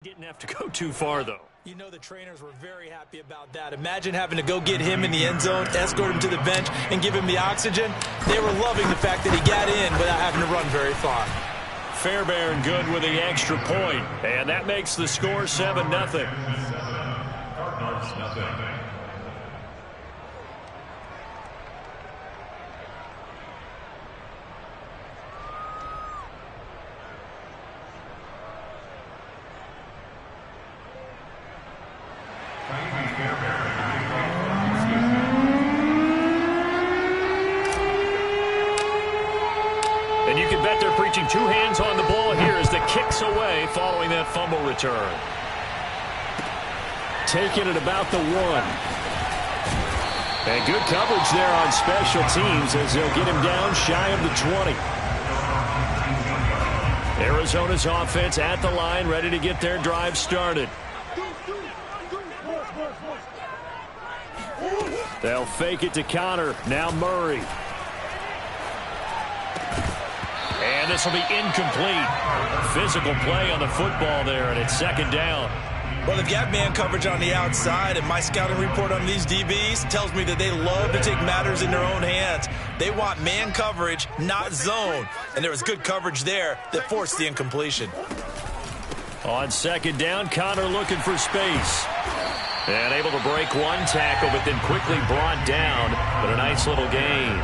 Didn't have to go too far, though. You know the trainers were very happy about that. Imagine having to go get him in the end zone, escort him to the bench, and give him the oxygen. They were loving the fact that he got in without having to run very far. Fairbairn good with the extra point, and that makes the score 7-0. And you can bet they're preaching two hands on the ball here as the kick's away following that fumble return. Taking it about the 1. And good coverage there on special teams as they'll get him down shy of the 20. Arizona's offense at the line, ready to get their drive started. They'll fake it to Connor. Now Murray. And this will be incomplete. Physical play on the football there, and it's second down. Well, they've got man coverage on the outside, and my scouting report on these DBs tells me that they love to take matters in their own hands. They want man coverage, not zone. And there was good coverage there that forced the incompletion. On second down, Connor looking for space. And able to break one tackle, but then quickly brought down. But a nice little gain.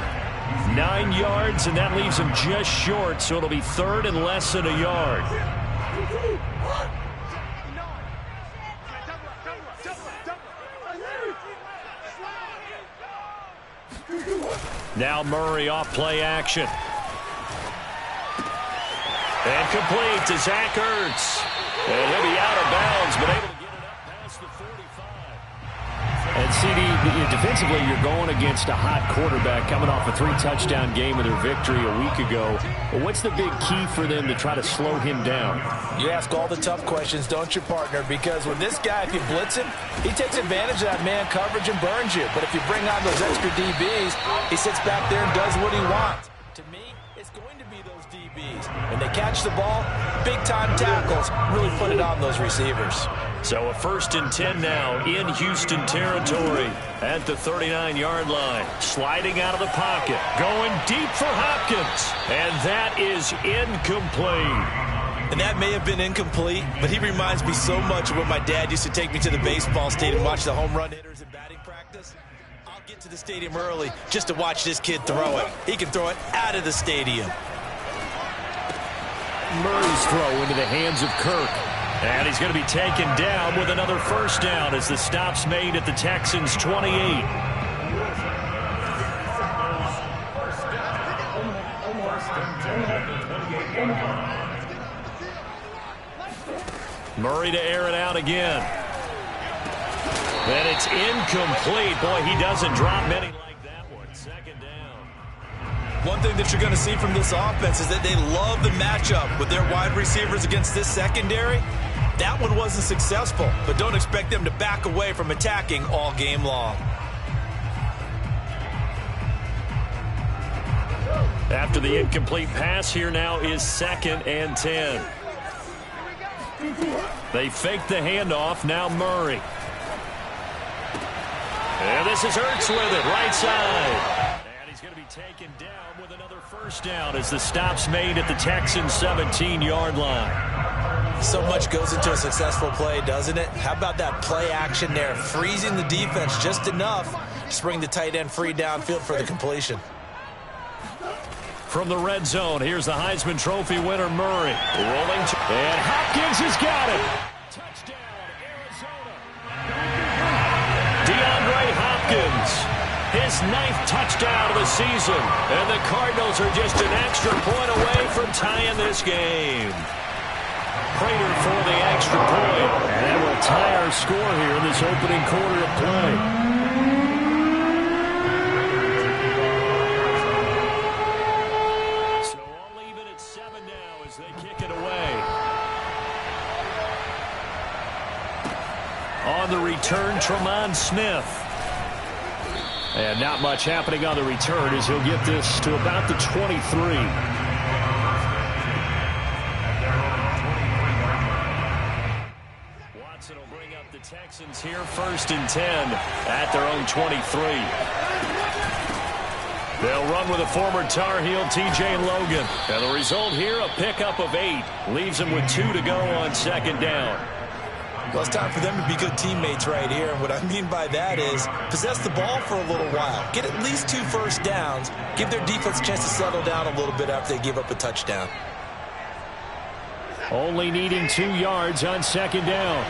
9 yards, and that leaves him just short, so it'll be third and less than a yard. Now Murray off play action. And complete to Zach Ertz. And he'll be out of bounds, but able to get it up past the 45. And CD, defensively, you're going against a hot quarterback coming off a 3-touchdown game with their victory a week ago. But what's the big key for them to try to slow him down? You ask all the tough questions, don't you, partner? Because with this guy, if you blitz him, he takes advantage of that man coverage and burns you. But if you bring on those extra DBs, he sits back there and does what he wants. To me, it's going to be those DBs. When they catch the ball, big-time tackles really put it on those receivers. So a 1st and 10 now in Houston territory at the 39-yard line. Sliding out of the pocket. Going deep for Hopkins. And that is incomplete. And that may have been incomplete, but he reminds me so much of when my dad used to take me to the baseball stadium and watch the home run hitters in batting practice. I'll get to the stadium early just to watch this kid throw it. He can throw it out of the stadium. Murray's throw into the hands of Kirk. And he's going to be taken down with another first down as the stop's made at the Texans' 28. Murray to air it out again. And it's incomplete. Boy, he doesn't drop many like that one. Second down. One thing that you're going to see from this offense is that they love the matchup with their wide receivers against this secondary. That one wasn't successful, but don't expect them to back away from attacking all game long. After the incomplete pass, here now is 2nd and 10. They fake the handoff. Now Murray. And this is Ertz with it, right side. And he's going to be taken down with another first down as the stop's made at the Texans' 17-yard line. So much goes into a successful play, doesn't it? How about that play action there, freezing the defense just enough to bring the tight end free downfield for the completion. From the red zone, here's the Heisman Trophy winner, Murray. Rolling, and Hopkins has got it. Touchdown, Arizona. DeAndre Hopkins, his 9th touchdown of the season. And the Cardinals are just an extra point away from tying this game. Prater for the extra point. And that will tie our score here in this opening quarter of play. So all even at 7 now as they kick it away. On the return, Tremont Smith. And not much happening on the return as he'll get this to about the 23. Watson will bring up the Texans here 1st and 10 at their own 23. They'll run with a former Tar Heel, T.J. Logan. And the result here, a pickup of 8. Leaves them with 2 to go on 2nd down. Well, it's time for them to be good teammates right here. And what I mean by that is possess the ball for a little while. Get at least 2 first downs. Give their defense a chance to settle down a little bit after they give up a touchdown. Only needing 2 yards on 2nd down.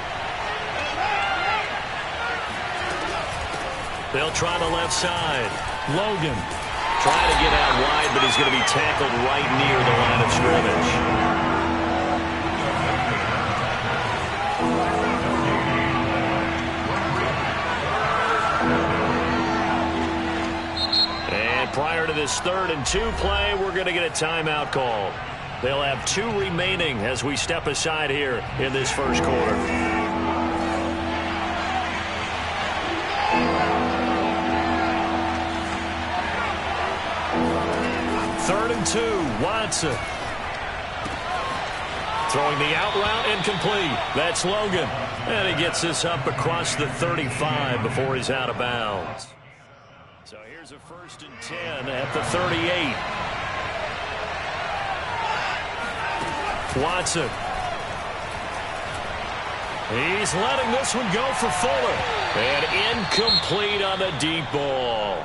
They'll try the left side. Logan trying to get out wide, but he's going to be tackled right near the line of scrimmage. And prior to this 3rd and 2 play, we're going to get a timeout call. They'll have 2 remaining as we step aside here in this first quarter. Third and 2, Watson. Throwing the out route incomplete. That's Logan. And he gets this up across the 35 before he's out of bounds. So here's a 1st and 10 at the 38. Watson. He's letting this one go for Fuller. And incomplete on the deep ball.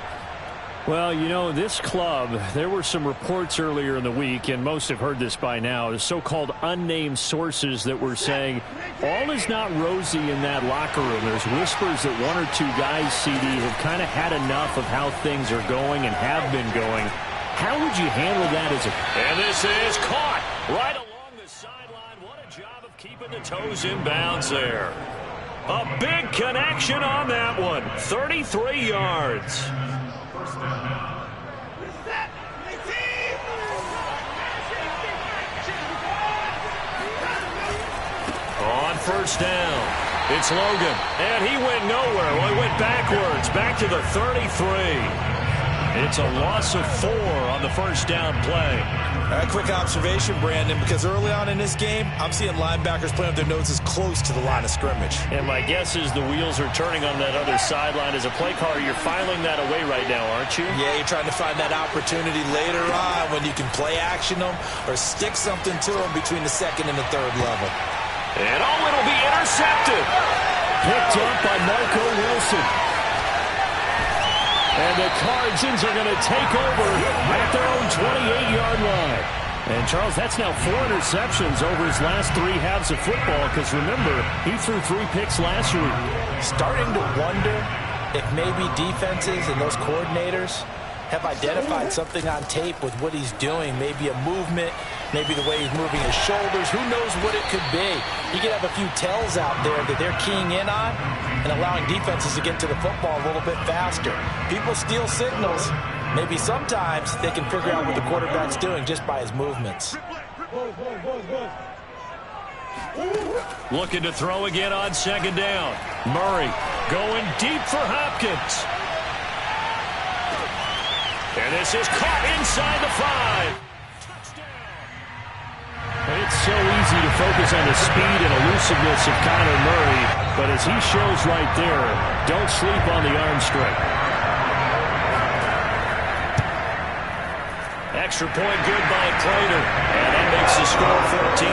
Well, you know, this club, there were some reports earlier in the week, and most have heard this by now, the so-called unnamed sources that were saying all is not rosy in that locker room. There's whispers that 1 or 2 guys, CD, have kind of had enough of how things are going and have been going. How would you handle that as a... And this is caught right along the sideline. What a job of keeping the toes in bounds there. A big connection on that one. 33 yards. On 1st down, it's Logan, and he went nowhere. Well, he went backwards, back to the 33. It's a loss of 4 on the 1st down play. A quick observation, Brandon, because early on in this game, I'm seeing linebackers playing with their noses close to the line of scrimmage. And my guess is the wheels are turning on that other sideline. As a play caller, you're filing that away right now, aren't you? Yeah, you're trying to find that opportunity later on when you can play action them or stick something to them between the 2nd and the 3rd level. And it'll be intercepted. Picked up by Marco Wilson. And the Cardinals are going to take over at their own 28-yard line. And, Charles, that's now 4 interceptions over his last 3 halves of football because, remember, he threw 3 picks last week. Starting to wonder if maybe defenses and those coordinators have identified something on tape with what he's doing, maybe a movement, maybe the way he's moving his shoulders. Who knows what it could be? You could have a few tells out there that they're keying in on and allowing defenses to get to the football a little bit faster. People steal signals. Maybe sometimes they can figure out what the quarterback's doing just by his movements. Looking to throw again on 2nd down. Murray going deep for Hopkins. And this is caught inside the 5. Touchdown. It's so easy to focus on the speed and elusiveness of Kyler Murray, but as he shows right there, don't sleep on the arm strength. Extra point good by Prater, and that makes the score 14-7.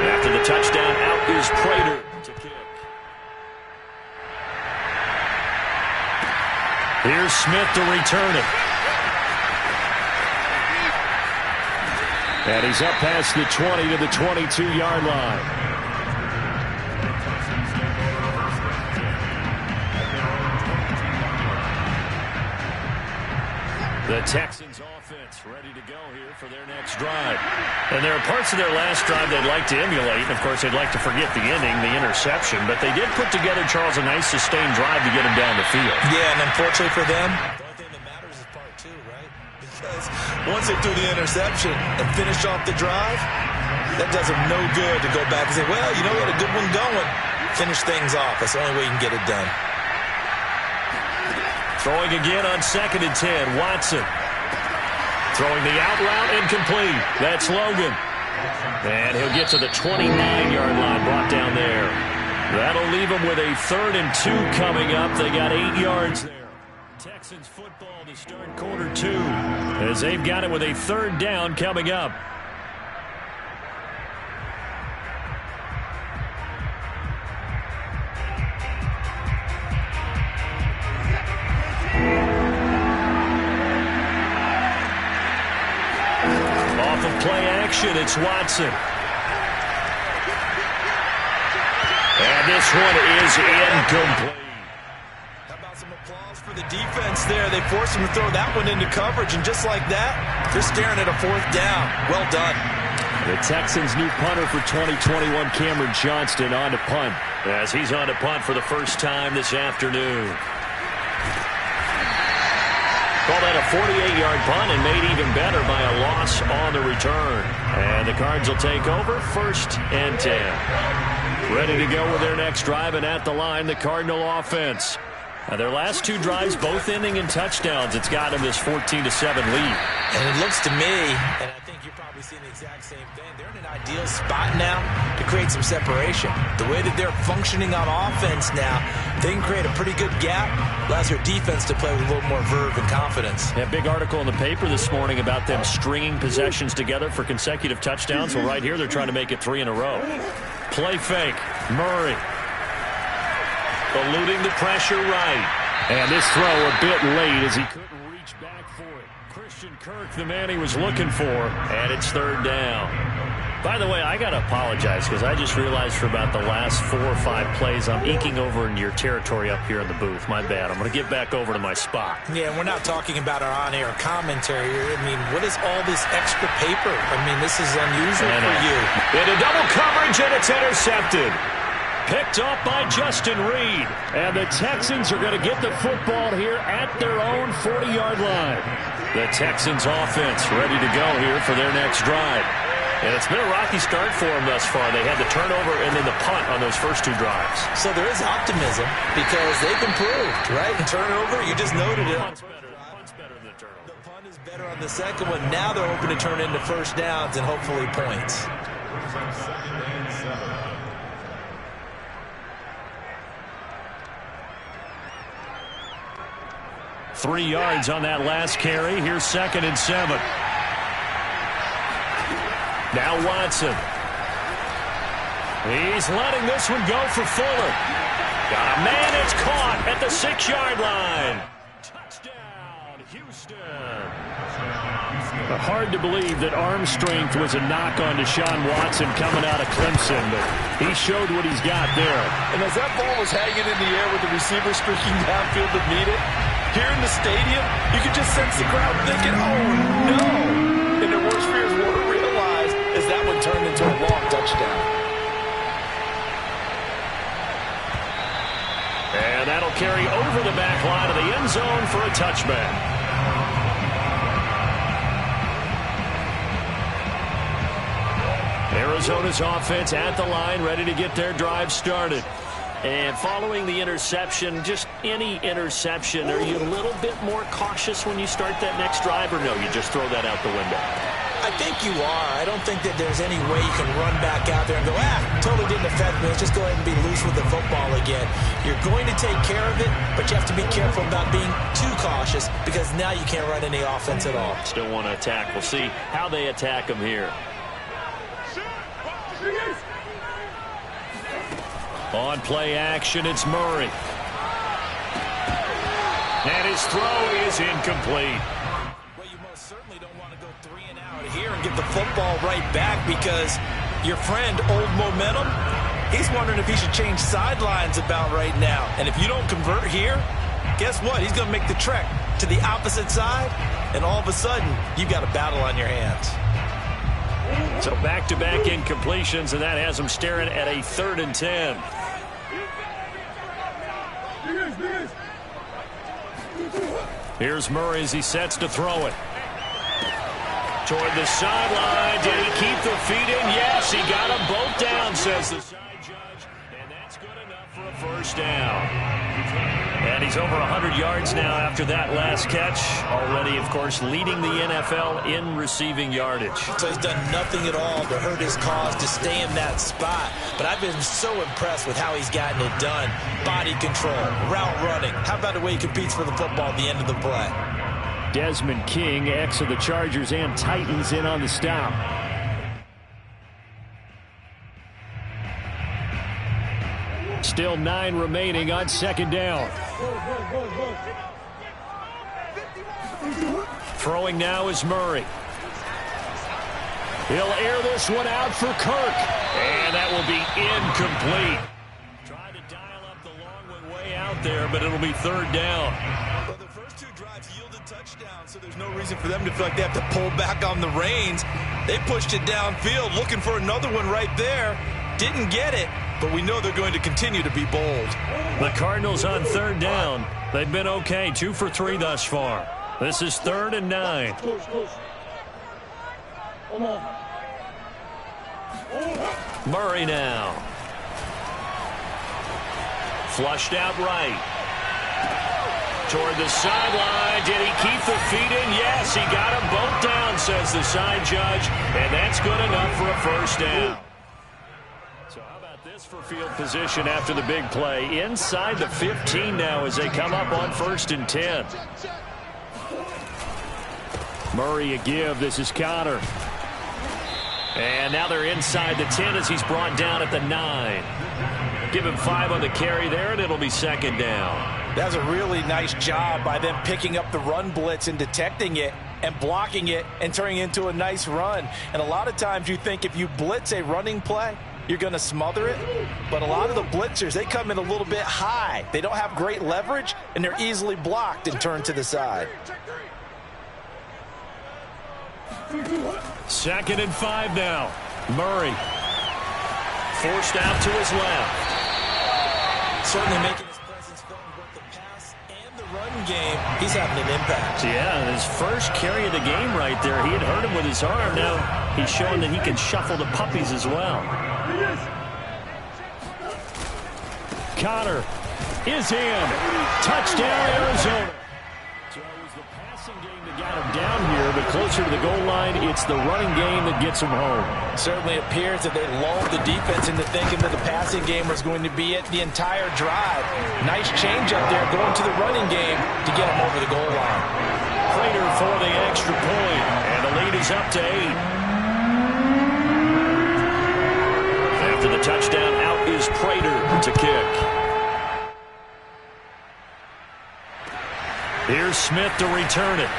After the touchdown, out is Prater to kick. Here's Smith to return it. And he's up past the 20 to the 22-yard line. The Texans offense ready to go here for their next drive. And there are parts of their last drive they'd like to emulate. And, of course, they'd like to forget the ending, the interception. But they did put together, Charles, a nice sustained drive to get him down the field. Yeah, and unfortunately for them, the only thing that matters is part 2, right? Because once they threw the interception and finished off the drive, that does them no good to go back and say, well, you know, we had a good one going. Finish things off. That's the only way you can get it done. Throwing again on 2nd and 10, Watson. Throwing the out route, incomplete. That's Logan. And he'll get to the 29-yard line, brought down there. That'll leave them with a 3rd and 2 coming up. They got 8 yards there. Texans football to start quarter 2 as they've got it with a 3rd down coming up. Off of play action, it's Watson. And this one is incomplete. How about some applause for the defense there? They forced him to throw that one into coverage, and just like that, they're staring at a 4th down. Well done. The Texans' new punter for 2021, Cameron Johnston, on to punt. As he's on to punt for the first time this afternoon. Call that a 48-yard punt and made even better by a loss on the return. And the Cards will take over 1st and 10. Ready to go with their next drive, and at the line, the Cardinal offense. Now, their last 2 drives, both ending in touchdowns. It's got them this 14-7 lead. And it looks to me, and I think you're probably seeing the exact same thing, they're in an ideal spot now to create some separation. The way that they're functioning on offense now, they can create a pretty good gap. Allows their defense to play with a little more verve and confidence. A big article in the paper this morning about them stringing possessions together for consecutive touchdowns. Well, right here, they're trying to make it 3 in a row. Play fake. Murray. Eluding the pressure right. And this throw a bit late as he couldn't reach back for it. Christian Kirk, the man he was looking for, and it's 3rd down. By the way, I got to apologize because I just realized for about the last 4 or 5 plays I'm inking over into your territory up here in the booth. My bad. I'm going to get back over to my spot. Yeah, we're not talking about our on-air commentary here. I mean, what is all this extra paper? I mean, this is unusual for you. Into double coverage, and it's intercepted. Picked off by Justin Reed. And the Texans are going to get the football here at their own 40-yard line. The Texans offense ready to go here for their next drive. And it's been a rocky start for them thus far. They had the turnover and then the punt on those first 2 drives. So there is optimism because they've improved, right? And turnover, you just noted it. Punt's better than the turnover. The punt is better on the second one. Now they're hoping to turn into 1st downs and hopefully points. 3 yards on that last carry. Here's 2nd and 7. Now Watson. He's letting this one go for Fuller. Got a man, it's caught at the 6-yard line. Touchdown, Houston. Hard to believe that arm strength was a knock on Deshaun Watson coming out of Clemson, but he showed what he's got there. And as that ball was hanging in the air with the receiver streaking downfield to meet it, here in the stadium, you could just sense the crowd thinking, oh, no. And their worst fears were realized as that one turned into a long touchdown. And that'll carry over the back line of the end zone for a touchback. Arizona's offense at the line, ready to get their drive started. And following the interception, just any interception, are you a little bit more cautious when you start that next drive, or no, you just throw that out the window? I think you are. I don't think that there's any way you can run back out there and go, totally didn't affect me. Let's just go ahead and be loose with the football again. You're going to take care of it, but you have to be careful about being too cautious because now you can't run any offense at all. Still want to attack. We'll see how they attack them here. On play action, it's Murray. And his throw is incomplete. Well, you most certainly don't want to go 3 and out here and get the football right back because your friend, Old Momentum, he's wondering if he should change sidelines about right now. And if you don't convert here, guess what? He's going to make the trek to the opposite side, and all of a sudden, you've got a battle on your hands. So back-to-back incompletions, and that has them staring at a 3rd and 10. Here's Murray as he sets to throw it. Toward the sideline. Did he keep the feet in? Yes, he got them both down, says the side judge. And that's good enough for a first down. And he's over 100 yards now after that last catch. Already, of course, leading the NFL in receiving yardage. So he's done nothing at all to hurt his cause, to stay in that spot. But I've been so impressed with how he's gotten it done. Body control, route running. How about the way he competes for the football at the end of the play? Desmond King, ex of the Chargers and Titans, in on the stop. Still 9 remaining on second down. Throwing now is Murray. He'll air this one out for Kirk. And that will be incomplete. Trying to dial up the long one way out there, but it'll be third down. Well, the first 2 drives yielded touchdowns, so there's no reason for them to feel like they have to pull back on the reins. They pushed it downfield, looking for another one right there. Didn't get it, but we know they're going to continue to be bold. The Cardinals on third down. They've been okay, 2 for 3 thus far. This is 3rd and 9. Murray now. Flushed out right. Toward the sideline. Did he keep the feet in? Yes, he got them both down, says the side judge. And that's good enough for a first down. So how about this for field position after the big play? Inside the 15 now as they come up on 1st and 10. Murray a give. This is Connor. And now they're inside the 10 as he's brought down at the 9. Give him 5 on the carry there, and it'll be 2nd down. That's a really nice job by them picking up the run blitz and detecting it and blocking it and turning it into a nice run. And a lot of times you think if you blitz a running play, you're going to smother it. But a lot of the blitzers, they come in a little bit high. They don't have great leverage, and they're easily blocked and turned to the side. 2nd and 5 now. Murray forced out to his left. Certainly making his presence felt in both the pass and the run game. He's having an impact. Yeah, his first carry of the game right there. He had hurt him with his arm. Now he's showing that he can shuffle the puppies as well. Connor is in. Touchdown, Arizona. So it was the passing game that got him down here, but closer to the goal line, it's the running game that gets him home. Certainly appears that they lulled the defense into thinking that the passing game was going to be it the entire drive. Nice change up there going to the running game to get him over the goal line. Prater for the extra point, and the lead is up to 8. After the touchdown, out is Prater to kick. Here's Smith to return it.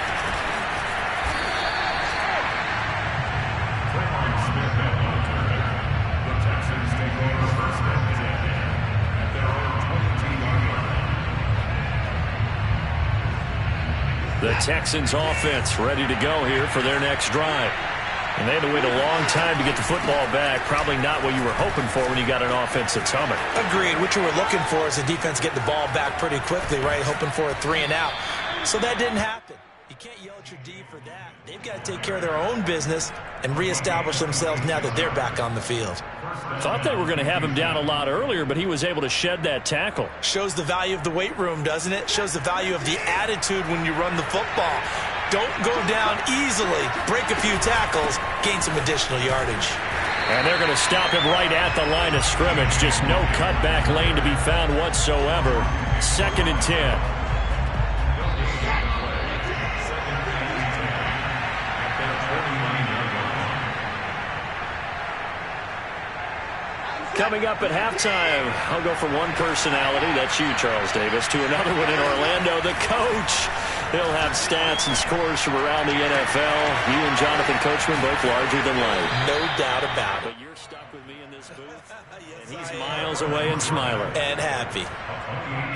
The Texans offense ready to go here for their next drive. And they had to wait a long time to get the football back. Probably not what you were hoping for when you got an offense that's humming. Agreed. What you were looking for is the defense get the ball back pretty quickly, right? Hoping for a 3 and out. So that didn't happen. You can't yell at your D for that. They've got to take care of their own business and reestablish themselves now that they're back on the field. Thought they were going to have him down a lot earlier, but he was able to shed that tackle. Shows the value of the weight room, doesn't it? Shows the value of the attitude when you run the football. Don't go down easily. Break a few tackles. Gain some additional yardage. And they're going to stop him right at the line of scrimmage. Just no cutback lane to be found whatsoever. 2nd and 10. Coming up at halftime, I'll go from one personality, that's you, Charles Davis, to another one in Orlando, the coach. He'll have stats and scores from around the NFL. You and Jonathan Coachman both larger than life. No doubt about it. But you're stuck with me in this booth, and he's miles away and smiling. And happy.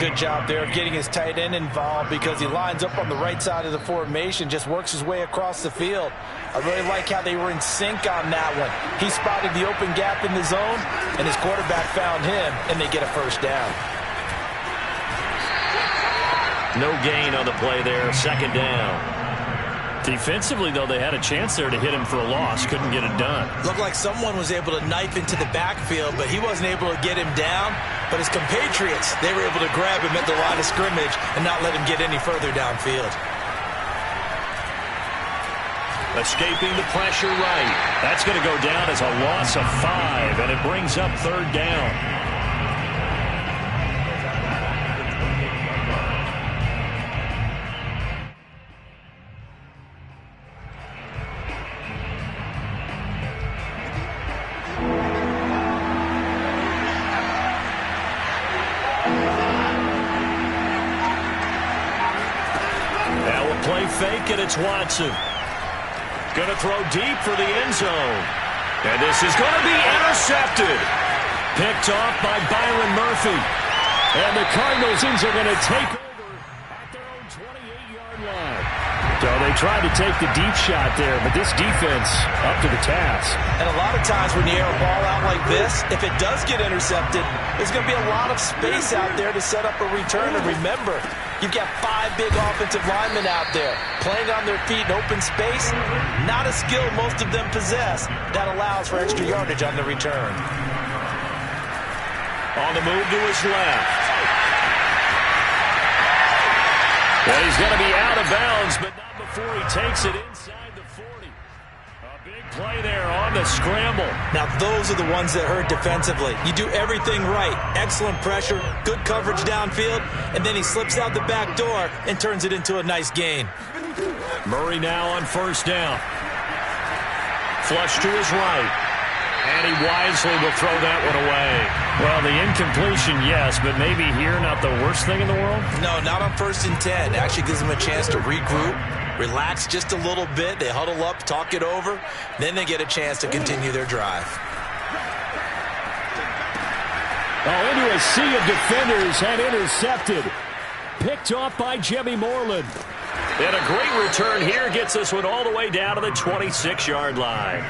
Good job there of getting his tight end involved because he lines up on the right side of the formation, just works his way across the field. I really like how they were in sync on that one. He spotted the open gap in the zone, and his quarterback found him, and they get a first down. No gain on the play there, 2nd down. Defensively, though, they had a chance there to hit him for a loss. Couldn't get it done. Looked like someone was able to knife into the backfield, but he wasn't able to get him down. But his compatriots, they were able to grab him at the line of scrimmage and not let him get any further downfield. Escaping the pressure right. That's going to go down as a loss of 5, and it brings up 3rd down. Play fake, and it's Watson. Going to throw deep for the end zone. And this is going to be intercepted. Picked off by Byron Murphy. And the Cardinals are going to take over at their own 28-yard line. So they tried to take the deep shot there, but this defense up to the task. And a lot of times when you air a ball out like this, if it does get intercepted, there's going to be a lot of space out there to set up a return. And remember, you've got 5 big offensive linemen out there playing on their feet in open space. Not a skill most of them possess. That allows for extra yardage on the return. On the move to his left. Well, he's going to be out of bounds, but not before he takes it inside the 40. A big play there on the scramble. Now, those are the ones that hurt defensively. You do everything right. Excellent pressure, good coverage downfield, and then he slips out the back door and turns it into a nice gain. Murray now on 1st down. Flush to his right. And he wisely will throw that one away. Well, the incompletion, yes, but maybe here not the worst thing in the world? No, not on 1st and 10. Actually gives them a chance to regroup, relax just a little bit. They huddle up, talk it over. Then they get a chance to continue their drive. Oh, into a sea of defenders and intercepted. Picked off by Jimmy Moreland. And a great return here gets this one all the way down to the 26-yard line.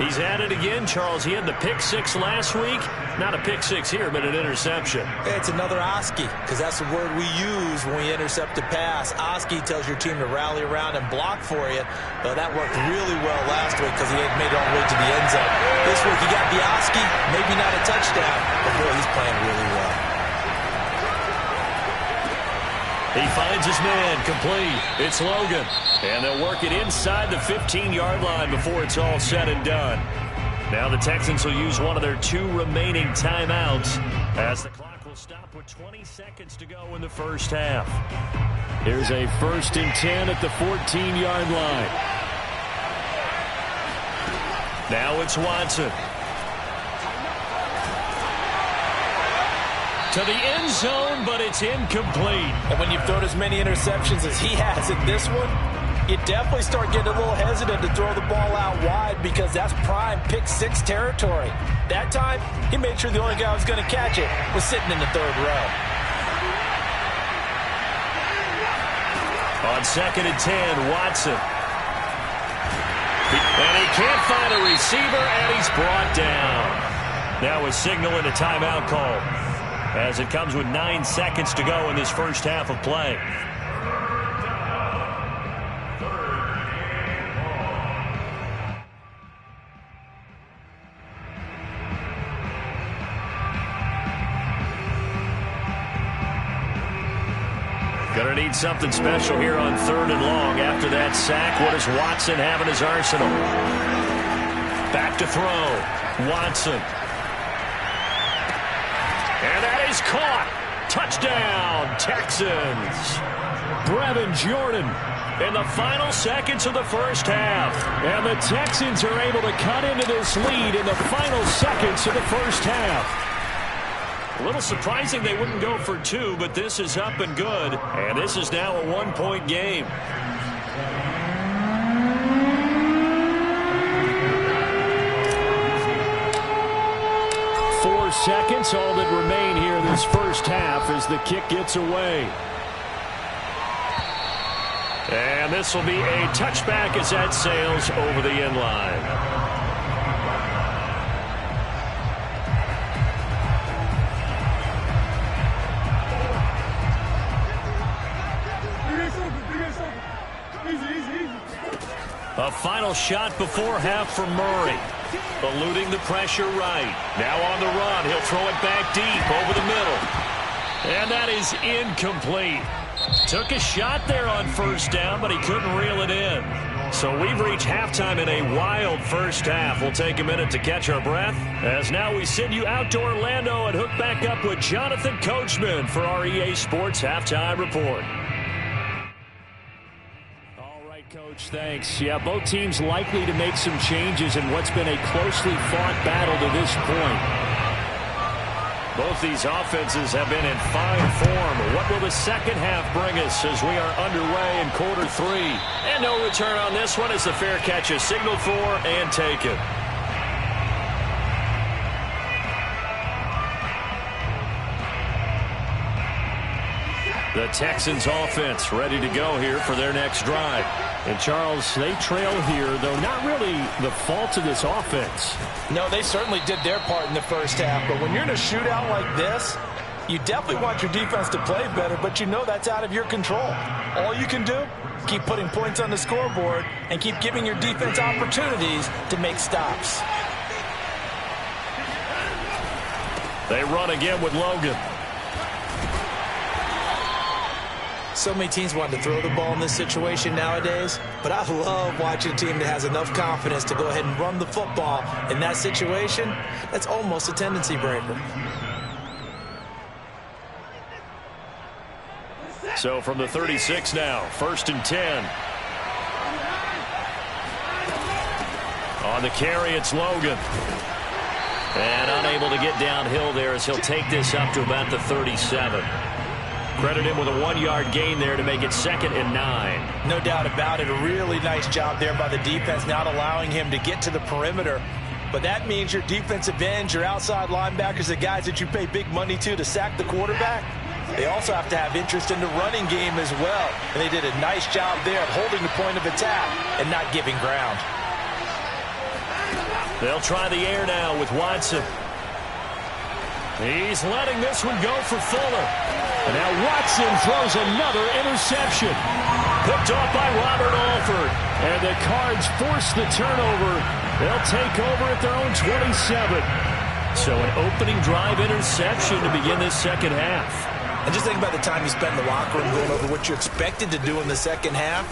He's at it again, Charles. He had the pick 6 last week. Not a pick 6 here, but an interception. It's another Oski, because that's the word we use when we intercept a pass. Oski tells your team to rally around and block for you. But that worked really well last week because he had made it all the way to the end zone. This week he got the Oski, maybe not a touchdown, but boy, he's playing really well. He finds his man, complete. It's Logan. And they'll work it inside the 15-yard line before it's all said and done. Now the Texans will use one of their 2 remaining timeouts as the clock will stop with 20 seconds to go in the first half. Here's a 1st and 10 at the 14-yard line. Now it's Watson. To the end zone, but it's incomplete. And when you've thrown as many interceptions as he has in this one, you definitely start getting a little hesitant to throw the ball out wide because that's prime pick 6 territory. That time, he made sure the only guy who was going to catch it was sitting in the 3rd row. On 2nd and 10, Watson. And he can't find a receiver, and he's brought down. Now a signal and a timeout call, as it comes with 9 seconds to go in this first half of play. Going to need something special here on 3rd and long. After that sack, what does Watson have in his arsenal? Back to throw. Watson. And that is caught. Touchdown, Texans. Brevin Jordan in the final seconds of the first half. And the Texans are able to cut into this lead in the final seconds of the first half. A little surprising they wouldn't go for 2, but this is up and good. And this is now a 1-point game. Seconds, all that remain here in this first half as the kick gets away. And this will be a touchback as that sails over the end line. A final shot before half for Murray. Eluding the pressure right. Now on the run. He'll throw it back deep over the middle. And that is incomplete. Took a shot there on first down, but he couldn't reel it in. So we've reached halftime in a wild first half. We'll take a minute to catch our breath, as now we send you out to Orlando and hook back up with Jonathan Coachman for our EA Sports Halftime Report. All right, Coach, thanks. Yeah, both teams likely to make some changes in what's been a closely fought battle to this point. Both these offenses have been in fine form. What will the second half bring us as we are underway in quarter three? And no return on this one as the fair catch is signaled for and taken. The Texans offense ready to go here for their next drive. And Charles, they trail here, though not really the fault of this offense. No, they certainly did their part in the first half. But when you're in a shootout like this, you definitely want your defense to play better, but you know that's out of your control. All you can do, keep putting points on the scoreboard and keep giving your defense opportunities to make stops. They run again with Logan. So many teams want to throw the ball in this situation nowadays, but I love watching a team that has enough confidence to go ahead and run the football in that situation. That's almost a tendency breaker. So from the 36 now, 1st and 10. On the carry, it's Logan. And unable to get downhill there as he'll take this up to about the 37. Credit him with a 1-yard gain there to make it 2nd and 9. No doubt about it. A really nice job there by the defense, not allowing him to get to the perimeter. But that means your defensive ends, your outside linebackers, the guys that you pay big money to sack the quarterback, they also have to have interest in the running game as well. And they did a nice job there of holding the point of attack and not giving ground. They'll try the air now with Watson. He's letting this one go for Fuller. And now Watson throws another interception. Picked off by Robert Alford. And the Cards force the turnover. They'll take over at their own 27. So an opening drive interception to begin this second half. And just think about the time you spent in the locker room going over what you expected to do in the second half.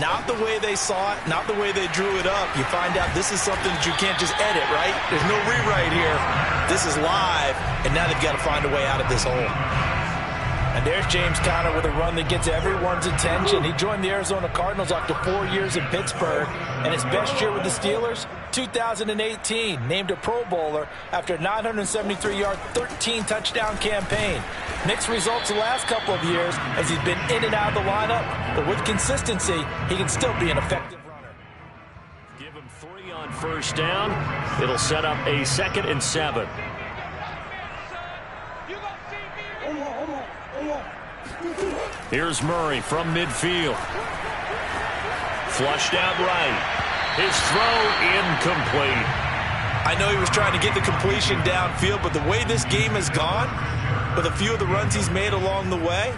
Not the way they saw it, not the way they drew it up. You find out this is something that you can't just edit, right? There's no rewrite here. This is live, and now they've got to find a way out of this hole. And there's James Conner with a run that gets everyone's attention. He joined the Arizona Cardinals after 4 years in Pittsburgh, and his best year with the Steelers, 2018, named a Pro Bowler after a 973-yard, 13-touchdown campaign. Mixed results the last couple of years as he's been in and out of the lineup, but with consistency, he can still be an effective runner. Give him 3 on first down. It'll set up a 2nd and 7. Here's Murray from midfield. Flushed out right. His throw incomplete. I know he was trying to get the completion downfield, but the way this game has gone, with a few of the runs he's made along the way,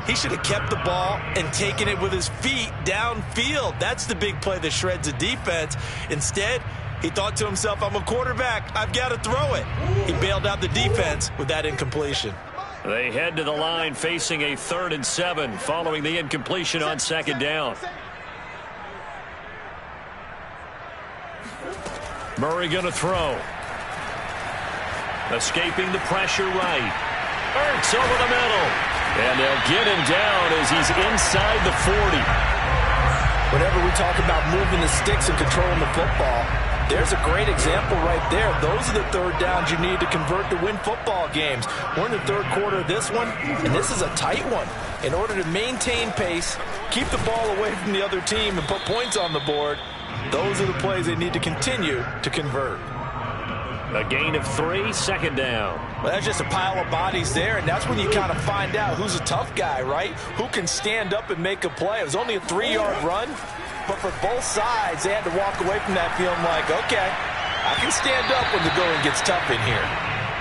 he should have kept the ball and taken it with his feet downfield. That's the big play that shreds a defense. Instead, he thought to himself, I'm a quarterback. I've got to throw it. He bailed out the defense with that incompletion. They head to the line facing a 3rd and 7 following the incompletion on 2nd down. Murray going to throw. Escaping the pressure right. Ertz over the middle. And they'll get him down as he's inside the 40. Whenever we talk about moving the sticks and controlling the football, there's a great example right there. Those are the 3rd downs you need to convert to win football games. We're in the 3rd quarter of this one, and this is a tight one. In order to maintain pace, keep the ball away from the other team, and put points on the board, those are the plays they need to continue to convert. A gain of 3, 2nd down. Well, that's just a pile of bodies there, and that's when you kind of find out who's a tough guy, right? Who can stand up and make a play. It was only a 3-yard run, but for both sides, they had to walk away from that feeling like, okay, I can stand up when the going gets tough in here.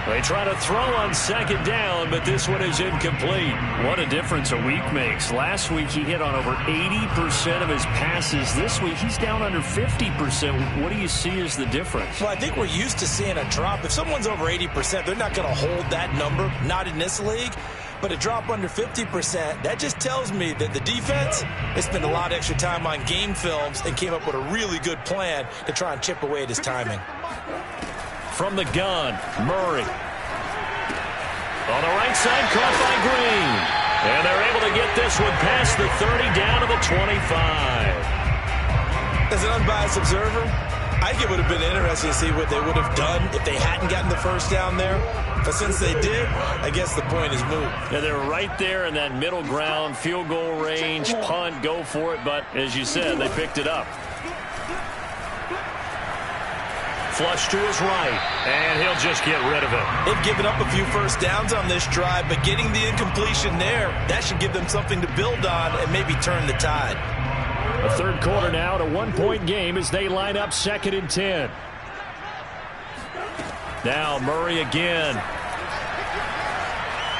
They try to throw on second down, but this one is incomplete. What a difference a week makes. Last week he hit on over 80% of his passes. This week he's down under 50%. What do you see as the difference? Well, I think we're used to seeing a drop. If someone's over 80%, they're not going to hold that number, not in this league. But a drop under 50%, that just tells me that the defense, they spent a lot of extra time on game films and came up with a really good plan to try and chip away at his timing. From the gun, Murray. On the right side, caught by Green. And they're able to get this one past the 30, down to the 25. As an unbiased observer, I think it would have been interesting to see what they would have done if they hadn't gotten the first down there. But since they did, I guess the point is moot. Yeah, they're right there in that middle ground, field goal range, punt, go for it. But as you said, they picked it up. Flush to his right, and he'll just get rid of it. They've given up a few first downs on this drive, but getting the incompletion there, that should give them something to build on and maybe turn the tide. The third quarter now, a 1-point game as they line up 2nd and 10. Now Murray again.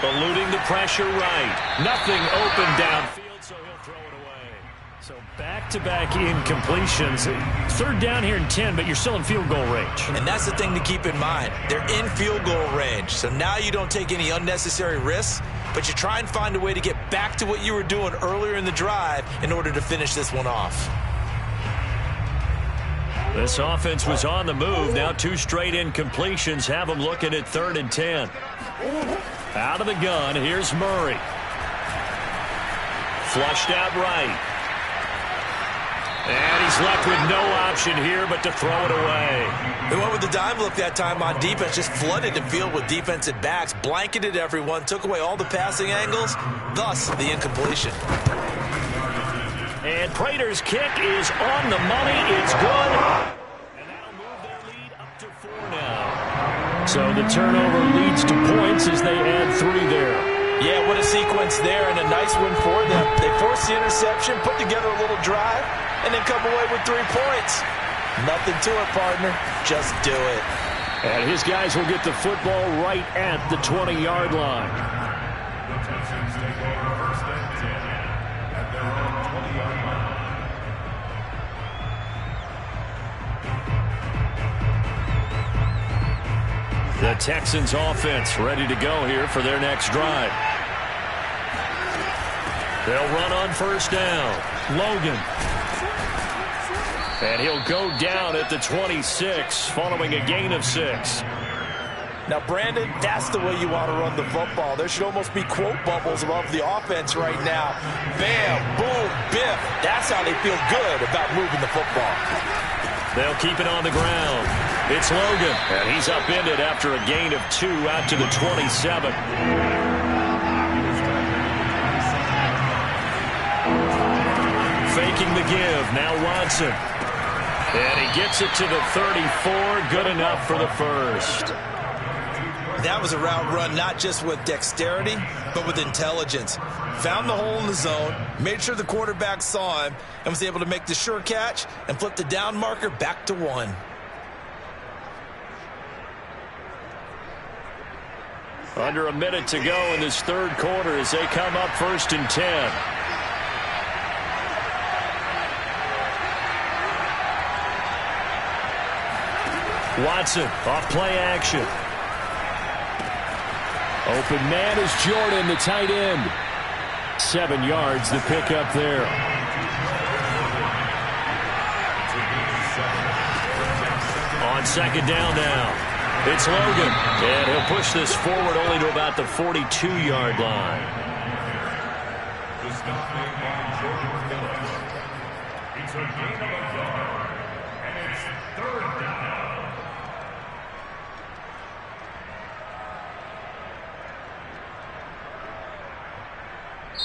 Eluding the pressure right. Nothing open downfield, so he'll throw it away. So back-to-back incompletions. 3rd down here and 10, but you're still in field goal range. And that's the thing to keep in mind. They're in field goal range, so now you don't take any unnecessary risks, but you try and find a way to get back to what you were doing earlier in the drive in order to finish this one off. This offense was on the move. Now 2 straight incompletions have them looking at 3rd and 10. Out of the gun, here's Murray. Flushed out right. And he's left with no option here but to throw it away. They went with the dime look that time on defense, just flooded the field with defensive backs, blanketed everyone, took away all the passing angles, thus the incompletion. And Prater's kick is on the money. It's good. And that'll move their lead up to 4 now. So the turnover leads to points as they add 3 there. Yeah, what a sequence there, and a nice win for them. They forced the interception, put together a little drive, and then come away with 3 points. Nothing to it, partner. Just do it. And his guys will get the football right at the 20-yard line. The Texans offense ready to go here for their next drive. They'll run on 1st down. Logan. And he'll go down at the 26 following a gain of 6. Now, Brandon, that's the way you want to run the football. There should almost be quote bubbles above the offense right now. Bam, boom, biff. That's how they feel good about moving the football. They'll keep it on the ground. It's Logan, and he's upended after a gain of 2 out to the 27. Faking the give, now Watson. And he gets it to the 34, good enough for the first. That was a route run not just with dexterity, but with intelligence. Found the hole in the zone, made sure the quarterback saw him, and was able to make the sure catch and flip the down marker back to 1. Under a minute to go in this third quarter as they come up 1st and 10. Watson off play action. Open man is Jordan, the tight end. 7 yards the pickup there. On 2nd down now. It's Logan, and he'll push this forward only to about the 42-yard line.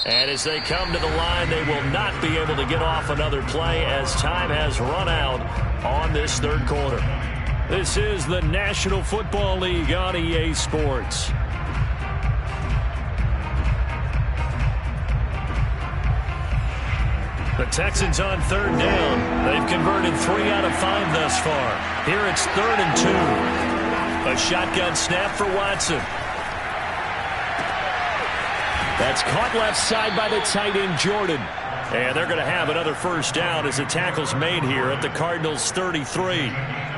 And as they come to the line, they will not be able to get off another play as time has run out on this third quarter. This is the National Football League on EA Sports. The Texans on 3rd down. They've converted 3 out of 5 thus far. Here it's 3rd and 2. A shotgun snap for Watson. That's caught left side by the tight end, Jordan. And they're going to have another first down as the tackle's made here at the Cardinals' 33.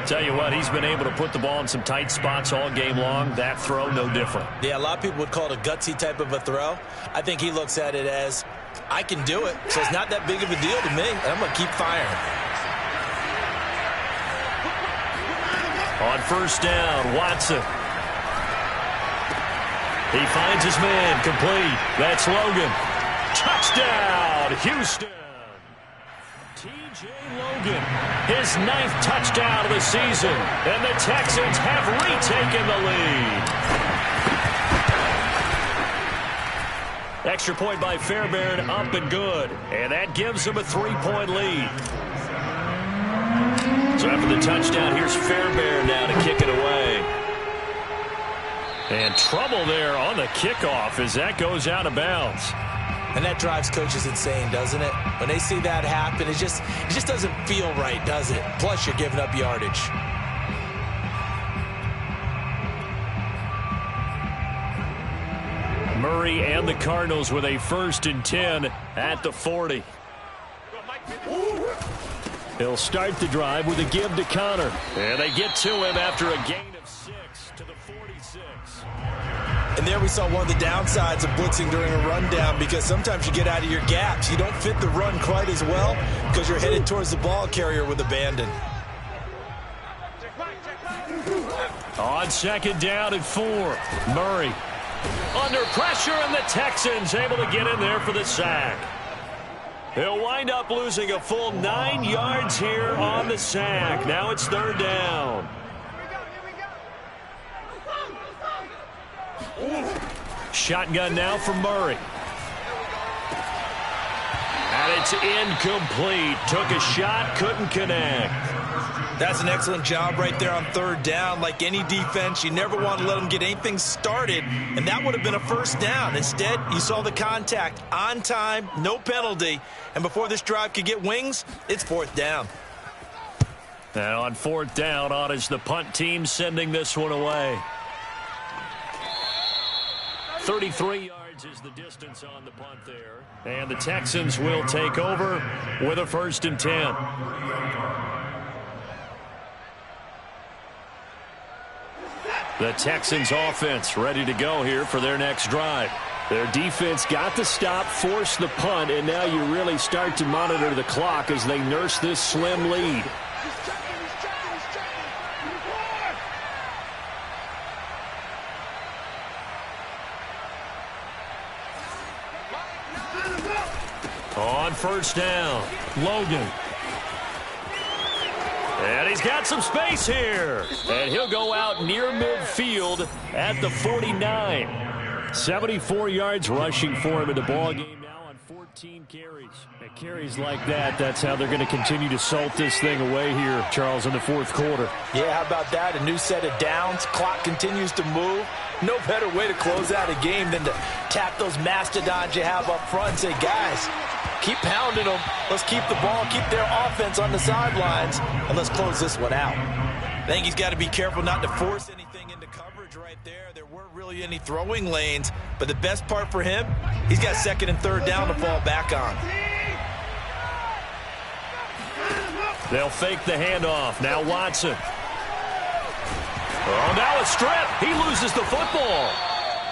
Tell you what, he's been able to put the ball in some tight spots all game long. That throw, no different. Yeah, a lot of people would call it a gutsy type of a throw. I think he looks at it as, I can do it, so it's not that big of a deal to me, and I'm going to keep firing. On first down, Watson. He finds his man, complete. That's Logan. Touchdown, Houston. T.J. Logan, his 9th touchdown of the season, and the Texans have retaken the lead. Extra point by Fairbairn, up and good, and that gives them a 3-point lead. So after the touchdown, here's Fairbairn now to kick it away. And trouble there on the kickoff as that goes out of bounds. And that drives coaches insane, doesn't it? When they see that happen, it just doesn't feel right, does it? Plus, you're giving up yardage. Murray and the Cardinals with a 1st and 10 at the 40. He'll start the drive with a give to Connor. And they get to him after a gain of 6 to the 46. And there we saw one of the downsides of blitzing during a rundown, because sometimes you get out of your gaps. You don't fit the run quite as well because you're headed towards the ball carrier with abandon. On 2nd down and 4, Murray under pressure, and the Texans able to get in there for the sack. He'll wind up losing a full 9 yards here on the sack. Now it's 3rd down. Shotgun now for Murray. And it's incomplete. Took a shot, couldn't connect. That's an excellent job right there on 3rd down. Like any defense, you never want to let them get anything started, and that would have been a 1st down. Instead, you saw the contact on time, no penalty, and before this drive could get wings, it's 4th down. And on 4th down, on is the punt team sending this one away. 33 yards is the distance on the punt there. And the Texans will take over with a 1st and 10. The Texans offense ready to go here for their next drive. Their defense got the stop, forced the punt, and now you really start to monitor the clock as they nurse this slim lead. On 1st down, Logan. And he's got some space here. And he'll go out near midfield at the 49. 74 yards rushing for him in the ballgame now on 14 carries. And carries like that, that's how they're going to continue to salt this thing away here, Charles, in the 4th quarter. Yeah, how about that? A new set of downs. Clock continues to move. No better way to close out a game than to tap those mastodons you have up front and say, guys, keep pounding them. Let's keep the ball, keep their offense on the sidelines, and let's close this one out. I think he's got to be careful not to force anything into coverage right there. There weren't really any throwing lanes, but the best part for him, he's got 2nd and 3rd down to fall back on. They'll fake the handoff. Now Watson. Oh, now a strip. He loses the football.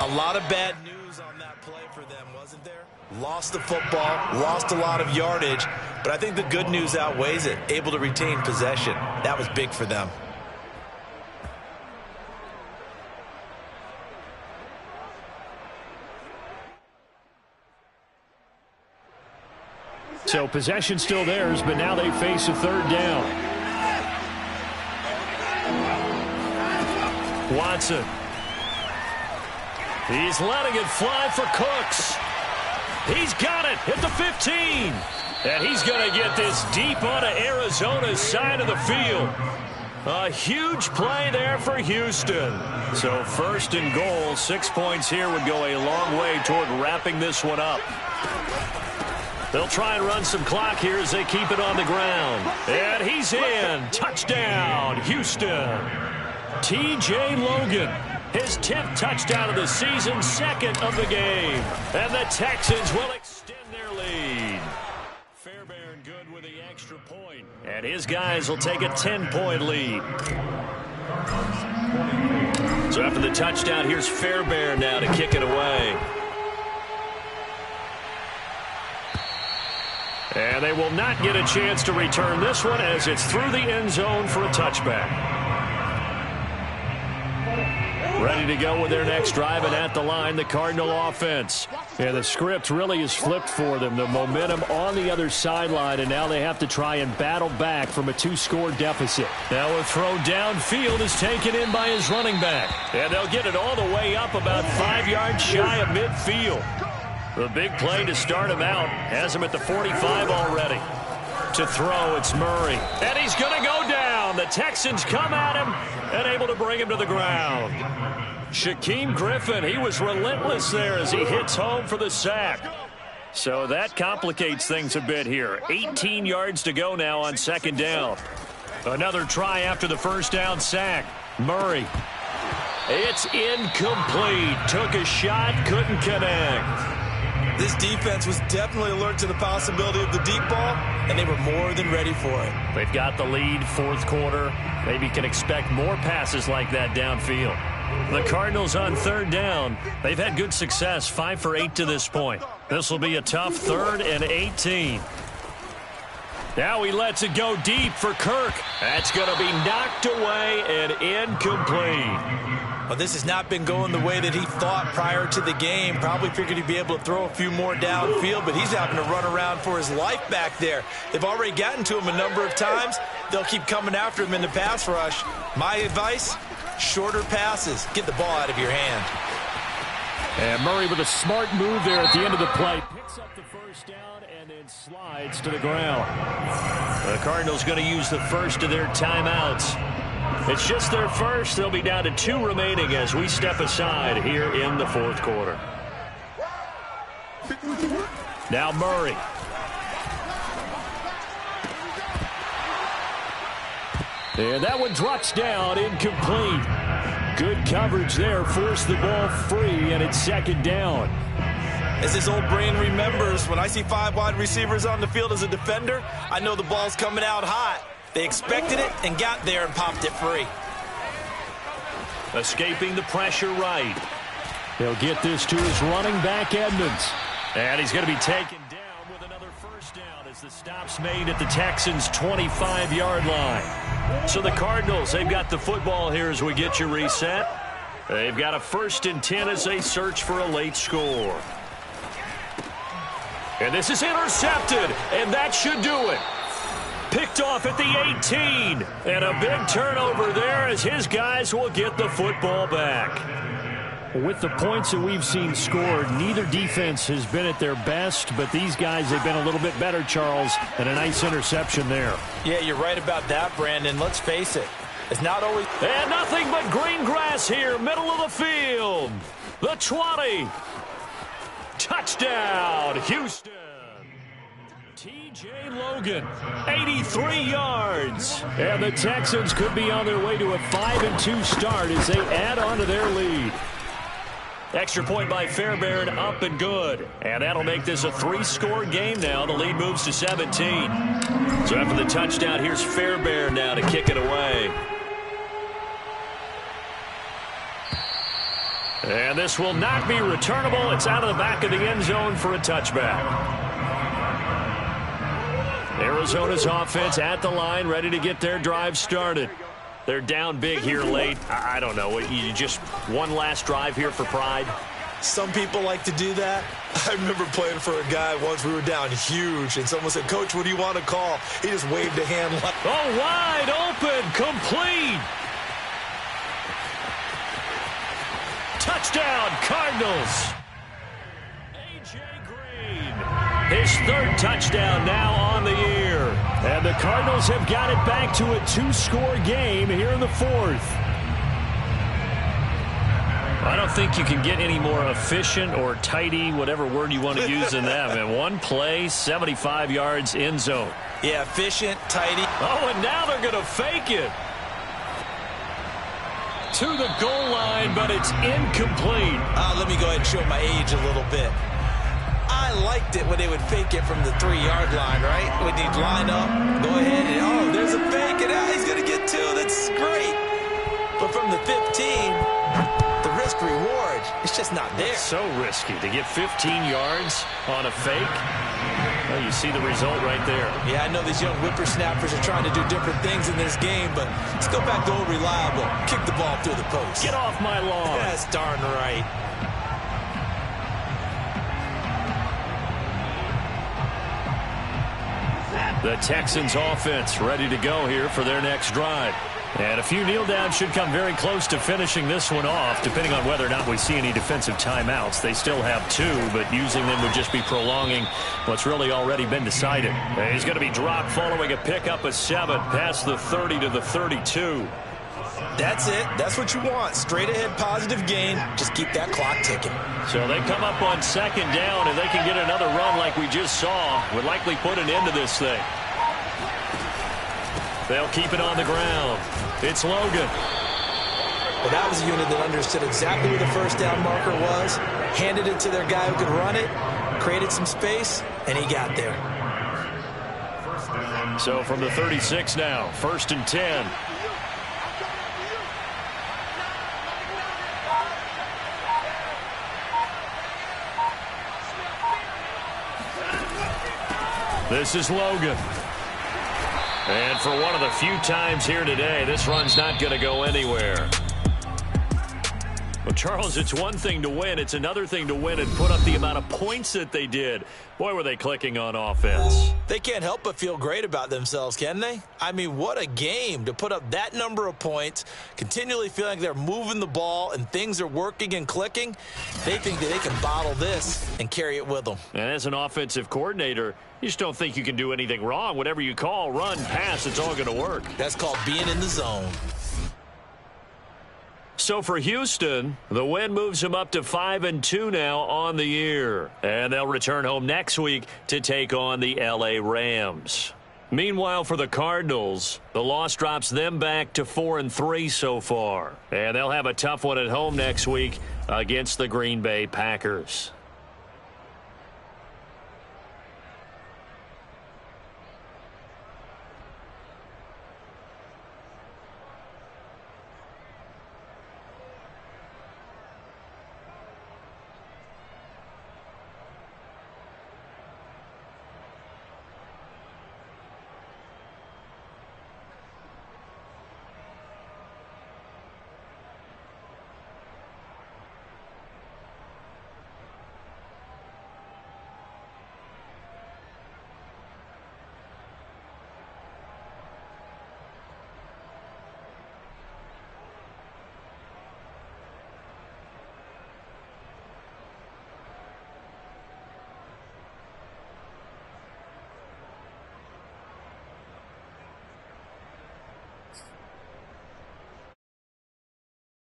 A lot of bad news on that play for them, wasn't there? Lost the football, lost a lot of yardage, but I think the good news outweighs it. Able to retain possession. That was big for them. So possession still theirs, but now they face a 3rd down. Watson. He's letting it fly for Cooks. He's got it at the 15. And he's going to get this deep onto Arizona's side of the field. A huge play there for Houston. So 1st and goal, 6 points here would go a long way toward wrapping this one up. They'll try and run some clock here as they keep it on the ground. And he's in. Touchdown, Houston. T.J. Logan. His 10th touchdown of the season, 2nd of the game. And the Texans will extend their lead. Fairbairn good with the extra point. And his guys will take a 10-point lead. So after the touchdown, here's Fairbairn now to kick it away. And they will not get a chance to return this one as it's through the end zone for a touchback. Ready to go with their next drive, and at the line, the Cardinal offense. And the script really is flipped for them. The momentum on the other sideline, and now they have to try and battle back from a 2-score deficit. Now a throw downfield is taken in by his running back. And they'll get it all the way up about 5 yards shy of midfield. The big play to start him out has him at the 45 already. To throw, it's Murray. And he's going to go down. The Texans come at him and able to bring him to the ground. Shaquem Griffin, he was relentless there as he hits home for the sack. So that complicates things a bit here. 18 yards to go now on 2nd down. Another try after the first down sack. Murray. It's incomplete. Took a shot, couldn't connect. This defense was definitely alert to the possibility of the deep ball, and they were more than ready for it. They've got the lead, 4th quarter. Maybe can expect more passes like that downfield. The Cardinals on 3rd down. They've had good success, 5 for 8 to this point. This will be a tough 3rd and 18. Now he lets it go deep for Kirk. That's going to be knocked away and incomplete. Well, this has not been going the way that he thought prior to the game. Probably figured he'd be able to throw a few more downfield, but he's having to run around for his life back there. They've already gotten to him a number of times. They'll keep coming after him in the pass rush. My advice, shorter passes. Get the ball out of your hand. And Murray with a smart move there at the end of the play. Picks up the first down and then slides to the ground. The Cardinals going to use the first of their timeouts. It's just their first. They'll be down to 2 remaining as we step aside here in the 4th quarter. Now Murray. And that one drops down, incomplete. Good coverage there, forced the ball free, and it's 2nd down. As his old brain remembers, when I see 5 wide receivers on the field as a defender, I know the ball's coming out hot. They expected it and got there and popped it free. Escaping the pressure right. He'll get this to his running back, Edmonds. And he's going to be taken down with another first down as the stop's made at the Texans' 25-yard line. So the Cardinals, they've got the football here as we get you reset. They've got a 1st and 10 as they search for a late score. And this is intercepted, and that should do it. Picked off at the 18, and a big turnover there as his guys will get the football back. With the points that we've seen scored, neither defense has been at their best, but these guys, they've been a little bit better, Charles, and a nice interception there. Yeah, you're right about that, Brandon. Let's face it. It's not always... And nothing but green grass here, middle of the field. The 20. Touchdown, Houston. T.J. Logan, 83 yards. And the Texans could be on their way to a 5-2 start as they add on to their lead. Extra point by Fairbairn, up and good. And that'll make this a 3-score game now. The lead moves to 17. So after the touchdown, here's Fairbairn now to kick it away. And this will not be returnable. It's out of the back of the end zone for a touchback. Arizona's offense at the line, ready to get their drive started. They're down big here late. I don't know. You just one last drive here for pride? Some people like to do that. I remember playing for a guy once. We were down huge, and someone said, "Coach, what do you want to call?" He just waved a hand like... Oh, wide open, complete. Touchdown, Cardinals. A.J. Green, his 3rd touchdown now on the year. And the Cardinals have got it back to a 2-score game here in the 4th. I don't think you can get any more efficient or tidy, whatever word you want to use in that. And one play, 75 yards, end zone. Yeah, efficient, tidy. Oh, and now they're going to fake it. to the goal line, but it's incomplete. Let me go ahead and show my age a little bit. I liked it when they would fake it from the 3-yard line, right? When he'd line up, go ahead, and there's a fake, and he's going to get 2. That's great. But from the 15, the risk-reward, it's just not there. It's so risky to get 15 yards on a fake. Well, you see the result right there. Yeah, I know these young whippersnappers are trying to do different things in this game, but let's go back to old reliable. Kick the ball through the post. Get off my lawn. That's darn right. The Texans offense ready to go here for their next drive. And a few kneel downs should come very close to finishing this one off, depending on whether or not we see any defensive timeouts. They still have 2, but using them would just be prolonging what's really already been decided. And he's going to be dropped following a pickup of 7 past the 30 to the 32. That's it. That's what you want. Straight ahead positive gain. Just keep that clock ticking. So they come up on 2nd down, and they can get another run like we just saw. Would likely put an end to this thing. They'll keep it on the ground. It's Logan. Well, that was a unit that understood exactly where the first down marker was, handed it to their guy who could run it, created some space, and he got there. So from the 36 now, 1st and 10. This is Logan. And for one of the few times here today, this run's not going to go anywhere. Well, Charles, it's one thing to win. It's another thing to win and put up the amount of points that they did. Boy, were they clicking on offense. They can't help but feel great about themselves, can they? I mean, what a game to put up that number of points, continually feeling like they're moving the ball and things are working and clicking. They think that they can bottle this and carry it with them. And as an offensive coordinator, you just don't think you can do anything wrong. Whatever you call, run, pass, it's all going to work. That's called being in the zone. So for Houston, the win moves them up to 5-2 now on the year. And they'll return home next week to take on the LA Rams. Meanwhile, for the Cardinals, the loss drops them back to 4-3 so far. And they'll have a tough one at home next week against the Green Bay Packers.